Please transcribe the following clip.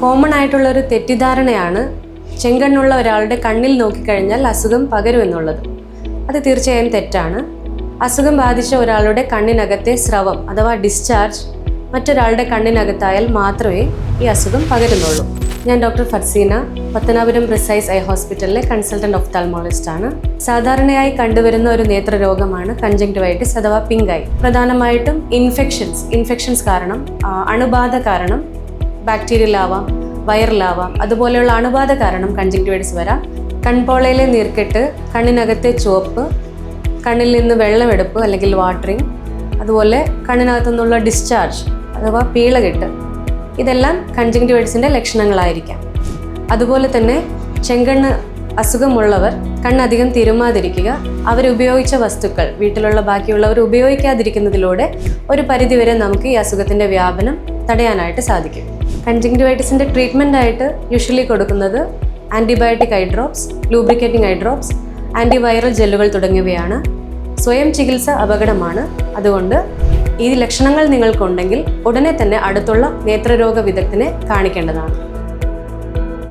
Common ആയിട്ടുള്ള ഒരു തെറ്റിദ്ധാരണയാണ് ചെങ്കണ്ണുള്ള ഒരാളുടെ കണ്ണിൽ നോക്കിക്കഴിഞ്ഞാൽ അസുഖം പകരുമെന്നുള്ളത്. അത് തീർച്ചയായും തെറ്റാണ്. അസുഖം ബാധിച്ച ഒരാളുടെ കണ്ണിനകത്തെ സ്രവം അഥവാ ഡിസ്ചാർജ് മറ്റൊരാളുടെ കണ്ണിനകത്തായാൽ മാത്രമേ ഈ അസുഖം പകരുന്നുള്ളൂ. ഞാൻ doctor Farseena, Pathanapuram precise I ഹോസ്പിറ്റലിലെ കൺസൾട്ടന്റ് ഒഫ്താൽമോളജിസ്റ്റ് ആണ്. സാധാരണയായി കണ്ടുവരുന്ന ഒരു നേത്രരോഗമാണ് കൺജങ്ക്റ്റിവൈറ്റിസ് അഥവാ പിങ്ക് ഐ. പ്രധാനമായിട്ടും ഇൻഫെക്ഷൻസ് കാരണം, അണുബാധ കാരണം, ബാക്ടീരിയൽ ആവാം, വൈറലാവാം, അതുപോലെയുള്ള അണുബാധ കാരണം കൺജങ്ക്റ്റിവൈറ്റിസ് വരാം. കൺപോളയിലെ നീർക്കെട്ട്, കണ്ണിനകത്തെ ചുവപ്പ്, കണ്ണിൽ നിന്ന് വെള്ളമെടുപ്പ് അല്ലെങ്കിൽ വാട്ടറിങ്, അതുപോലെ കണ്ണിനകത്തു നിന്നുള്ള ഡിസ്ചാർജ് അഥവാ പീളകെട്ട്, ഇതെല്ലാം കൺജങ്ക്റ്റിവൈറ്റിസിൻ്റെ ലക്ഷണങ്ങളായിരിക്കാം. അതുപോലെ തന്നെ ചെങ്കണ്ണ് അസുഖമുള്ളവർ കണ്ണധികം തിരുമാതിരിക്കുക, അവരുപയോഗിച്ച വസ്തുക്കൾ വീട്ടിലുള്ള ബാക്കിയുള്ളവർ ഉപയോഗിക്കാതിരിക്കുന്നതിലൂടെ ഒരു പരിധിവരെ നമുക്ക് ഈ അസുഖത്തിൻ്റെ വ്യാപനം തടയാനായിട്ട് സാധിക്കും. കൺജങ്ക്റ്റിവൈറ്റിസിൻ്റെ ട്രീറ്റ്മെൻറ്റായിട്ട് യൂഷ്വലി കൊടുക്കുന്നത് antibiotic eye drops, lubricating eye drops, antiviral ജെല്ലുകൾ തുടങ്ങിയവയാണ്. സ്വയം ചികിത്സ അപകടമാണ്. അതുകൊണ്ട് ഈ ലക്ഷണങ്ങൾ നിങ്ങൾക്കുണ്ടെങ്കിൽ ഉടനെ തന്നെ അടുത്തുള്ള നേത്രരോഗ വിദഗ്ധനെ കാണിക്കേണ്ടതാണ്.